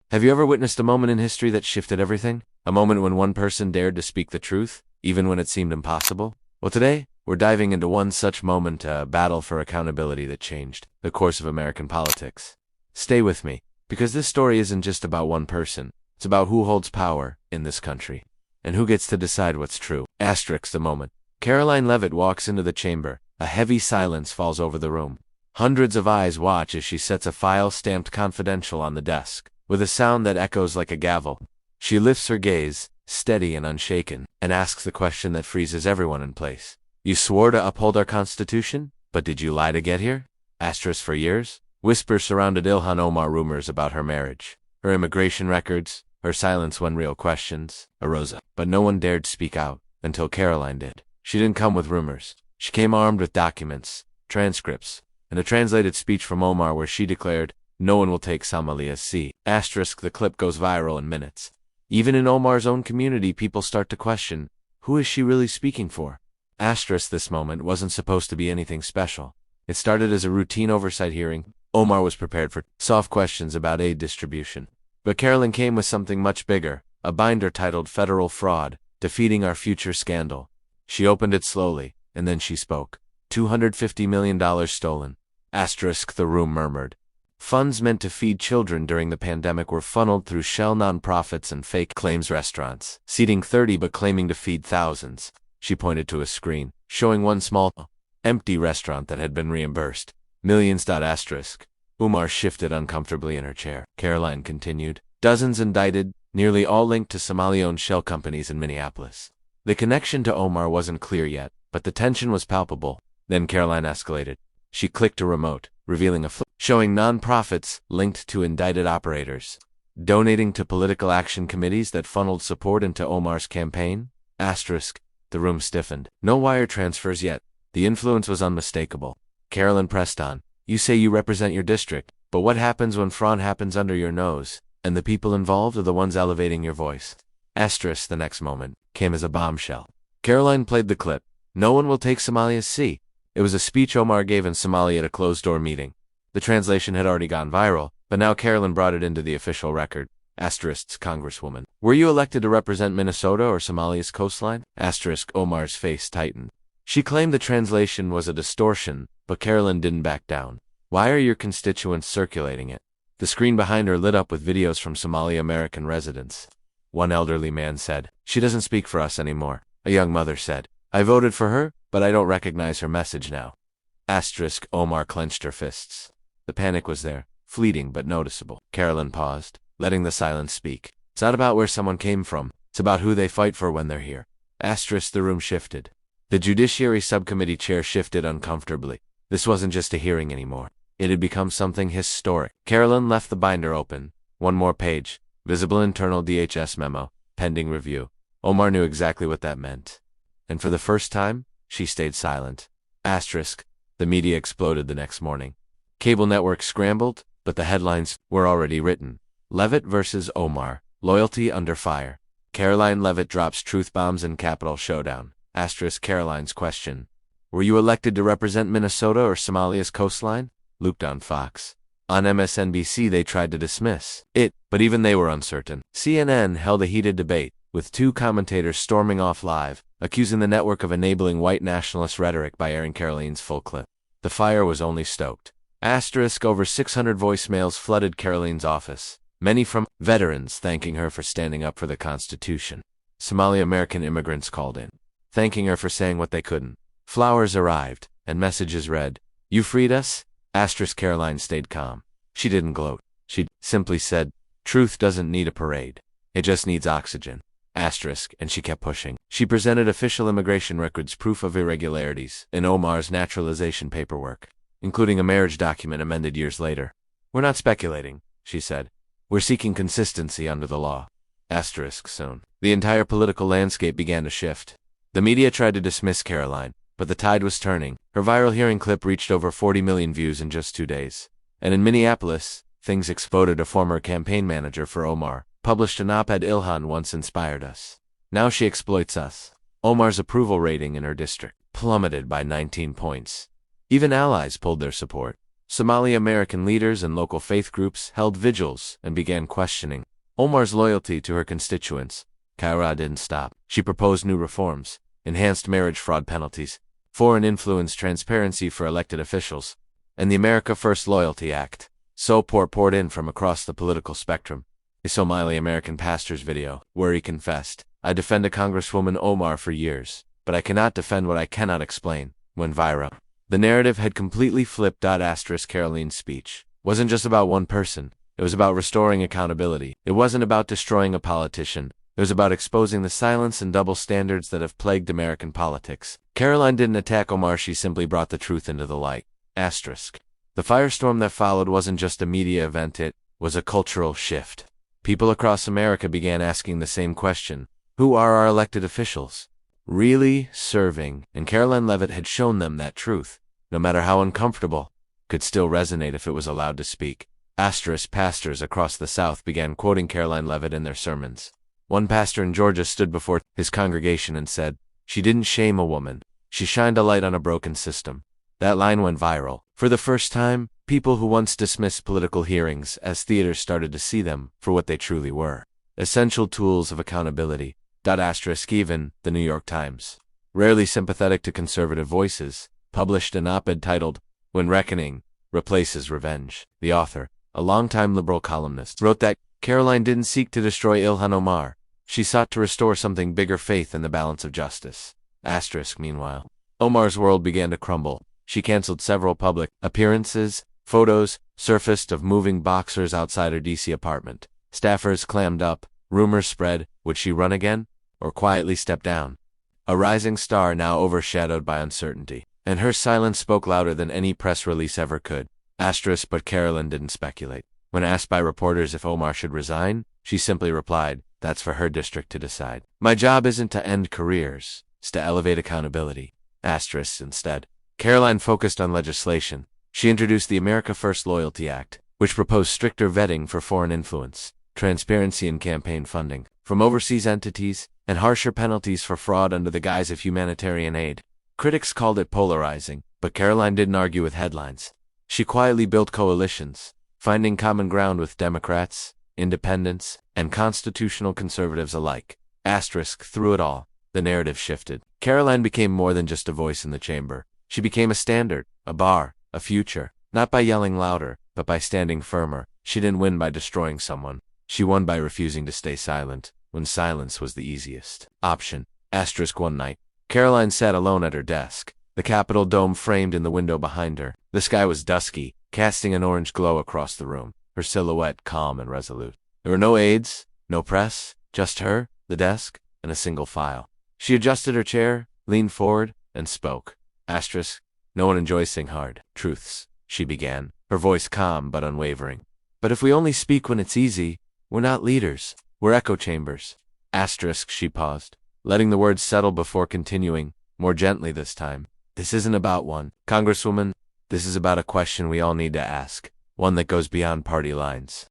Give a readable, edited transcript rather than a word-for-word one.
Have you ever witnessed a moment in history that shifted everything? A moment when one person dared to speak the truth, even when it seemed impossible? Well, today, we're diving into one such moment, a battle for accountability that changed the course of American politics. Stay with me, because this story isn't just about one person. It's about who holds power in this country, and who gets to decide what's true. Asterisk the moment. Karoline Leavitt walks into the chamber. A heavy silence falls over the room. Hundreds of eyes watch as she sets a file stamped confidential on the desk, with a sound that echoes like a gavel. She lifts her gaze, steady and unshaken, and asks the question that freezes everyone in place. You swore to uphold our Constitution, but did you lie to get here? Asterisk for years? Whispers surrounded Ilhan Omar, rumors about her marriage, her immigration records, her silence when real questions arose. But no one dared speak out, until Karoline did. She didn't come with rumors. She came armed with documents, transcripts, and a translated speech from Omar where she declared, "No one will take Somalia's." Asterisk the clip goes viral in minutes. Even in Omar's own community, people start to question, who is she really speaking for? Asterisk this moment wasn't supposed to be anything special. It started as a routine oversight hearing. Omar was prepared for soft questions about aid distribution. But Karoline came with something much bigger, a binder titled Federal Fraud, Defeating Our Future Scandal. She opened it slowly, and then she spoke. $250 million stolen. Asterisk the room murmured. Funds meant to feed children during the pandemic were funneled through shell nonprofits and fake claims restaurants, seating 30 but claiming to feed thousands. She pointed to a screen, showing one small, empty restaurant that had been reimbursed. Millions. Asterisk. Omar shifted uncomfortably in her chair. Karoline continued. Dozens indicted, nearly all linked to Somali-owned shell companies in Minneapolis. The connection to Omar wasn't clear yet, but the tension was palpable. Then Karoline escalated. She clicked a remote, revealing a flip, showing nonprofits linked to indicted operators, donating to political action committees that funneled support into Omar's campaign. Asterisk. The room stiffened. No wire transfers yet. The influence was unmistakable. Karoline pressed on. You say you represent your district, but what happens when fraud happens under your nose, and the people involved are the ones elevating your voice? Asterisk the next moment came as a bombshell. Karoline played the clip. No one will take Somalia's. It was a speech Omar gave in Somalia at a closed-door meeting. The translation had already gone viral, but now Karoline brought it into the official record. Asterisk Congresswoman. Were you elected to represent Minnesota or Somalia's coastline? Asterisk Omar's face tightened. She claimed the translation was a distortion, but Karoline didn't back down. Why are your constituents circulating it? The screen behind her lit up with videos from Somali American residents. One elderly man said, "She doesn't speak for us anymore." A young mother said, "I voted for her, but I don't recognize her message now." Asterisk Omar clenched her fists. The panic was there, fleeting but noticeable. Karoline paused, letting the silence speak. It's not about where someone came from. It's about who they fight for when they're here. Asterisk the room shifted. The Judiciary Subcommittee chair shifted uncomfortably. This wasn't just a hearing anymore. It had become something historic. Karoline left the binder open. One more page. Visible internal DHS memo. Pending review. Omar knew exactly what that meant. And for the first time, she stayed silent. Asterisk. The media exploded the next morning. Cable networks scrambled, but the headlines were already written. Leavitt versus Omar. Loyalty under fire. Karoline Leavitt drops truth bombs in Capitol showdown. Asterisk Karoline's question. Were you elected to represent Minnesota or Somalia's coastline? Looped on Fox. On MSNBC they tried to dismiss it, but even they were uncertain. CNN held a heated debate, with two commentators storming off live, accusing the network of enabling white nationalist rhetoric by airing Karoline's full clip. The fire was only stoked. Asterisk over 600 voicemails flooded Karoline's office, many from veterans thanking her for standing up for the Constitution. Somali American immigrants called in, thanking her for saying what they couldn't. Flowers arrived, and messages read, "You freed us?" Asterisk Karoline stayed calm. She didn't gloat. She simply said, "Truth doesn't need a parade. It just needs oxygen." Asterisk, and she kept pushing. She presented official immigration records, proof of irregularities in Omar's naturalization paperwork, including a marriage document amended years later. "We're not speculating," she said. "We're seeking consistency under the law." Asterisk soon. The entire political landscape began to shift. The media tried to dismiss Karoline, but the tide was turning. Her viral hearing clip reached over 40 million views in just 2 days. And in Minneapolis, things exploded. A former campaign manager for Omar published an op-ed. "Ilhan once inspired us. Now she exploits us." Omar's approval rating in her district plummeted by 19 points. Even allies pulled their support. Somali American leaders and local faith groups held vigils and began questioning Omar's loyalty to her constituents. Karoline didn't stop. She proposed new reforms, enhanced marriage fraud penalties, foreign influence transparency for elected officials, and the America First Loyalty Act. Support poured in from across the political spectrum. A Somali American pastor's video, where he confessed, "I defended Congresswoman Omar for years, but I cannot defend what I cannot explain," went viral. The narrative had completely flipped. Karoline's speech wasn't just about one person. It was about restoring accountability. It wasn't about destroying a politician. It was about exposing the silence and double standards that have plagued American politics. Karoline didn't attack Omar, she simply brought the truth into the light. The firestorm that followed wasn't just a media event, it was a cultural shift. People across America began asking the same question: who are our elected officials really serving? And Karoline Leavitt had shown them that truth, no matter how uncomfortable, could still resonate if it was allowed to speak. Pastors across the South began quoting Karoline Leavitt in their sermons. One pastor in Georgia stood before his congregation and said, "She didn't shame a woman. She shined a light on a broken system." That line went viral. For the first time, people who once dismissed political hearings as theaters started to see them for what they truly were: essential tools of accountability. Even the New York Times, rarely sympathetic to conservative voices, published an op-ed titled, "When Reckoning Replaces Revenge." The author, a longtime liberal columnist, wrote that Karoline didn't seek to destroy Ilhan Omar. She sought to restore something bigger: faith in the balance of justice. Meanwhile, Omar's world began to crumble. She canceled several public appearances. Photos surfaced of moving boxers outside her DC apartment. Staffers clammed up. Rumors spread. Would she run again, or quietly step down? A rising star now overshadowed by uncertainty, and her silence spoke louder than any press release ever could. But Karoline didn't speculate. When asked by reporters if Omar should resign, she simply replied, "That's for her district to decide. My job isn't to end careers, it's to elevate accountability." Instead, Karoline focused on legislation. She introduced the America First Loyalty Act, which proposed stricter vetting for foreign influence, transparency in campaign funding from overseas entities, and harsher penalties for fraud under the guise of humanitarian aid. Critics called it polarizing, but Karoline didn't argue with headlines. She quietly built coalitions, finding common ground with Democrats, independents, and constitutional conservatives alike. Through it all, the narrative shifted. Karoline became more than just a voice in the chamber. She became a standard, a bar, a future, not by yelling louder, but by standing firmer. She didn't win by destroying someone. She won by refusing to stay silent when silence was the easiest option. One night, Karoline sat alone at her desk, the Capitol dome framed in the window behind her. The sky was dusky, casting an orange glow across the room, her silhouette calm and resolute. There were no aides, no press, just her, the desk, and a single file. She adjusted her chair, leaned forward, and spoke. No one enjoys saying hard truths, she began, her voice calm but unwavering. But if we only speak when it's easy, we're not leaders, we're echo chambers. She paused, letting the words settle before continuing, more gently this time. This isn't about one Congresswoman, this is about a question we all need to ask, one that goes beyond party lines.